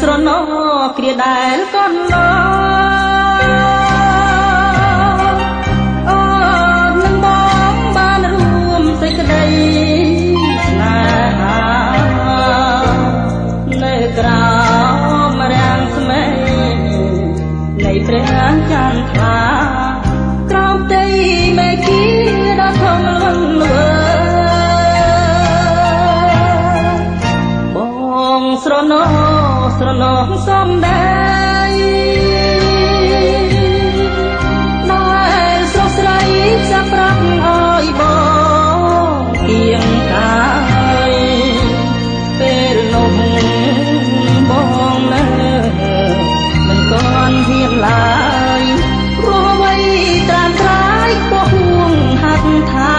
ស្រណោគ្រាដែលកន់ឡអូនឹងបងបានរួមសេចក្តីស្នេហានៅក្រោមរាំងស្មេនៃព្រះច័ន្ទថ្លាក្រោមផ្ទៃមេឃដ៏ធំលន់វើបងស្រណោសំដែងដែលស្រស់ស្រីចាប់ប្រាប់អើយបងគៀងកាយពេលនោះបងនៅមិនទាន់ហ៊ានឡើយព្រោះអ្វីត្រាំត្រាយខ្ពស់ហួងហាត់ថា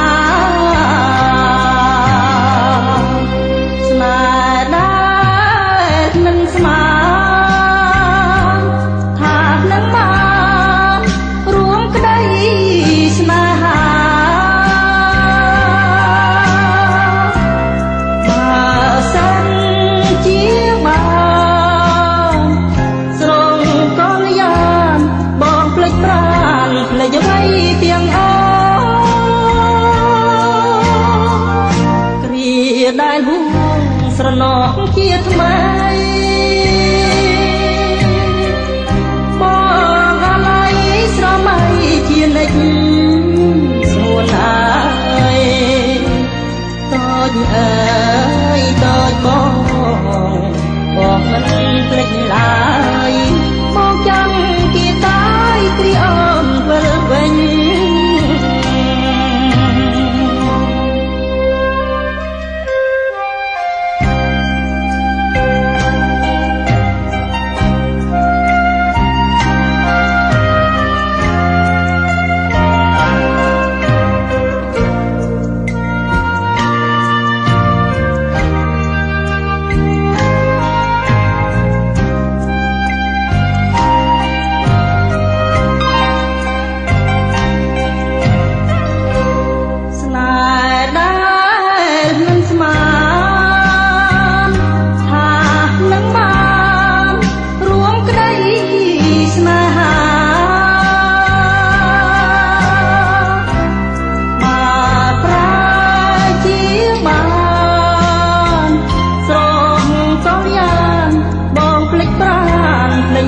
ស្នេហ៍ដែលមិនស្មើដែលហួងស្រណោជាថ្មីបងអាឡ័យស្រមៃជានិច្ចស្រួនអើយតូចអើយតូចបងមិនភ្លេចឡើយបងចាំគៀតាយគ្រាអូនវិលវិញ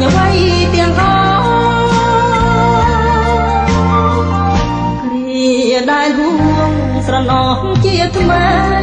អ្វីទាំងអស់គ្រាដែលហួងស្រណោជាថ្មី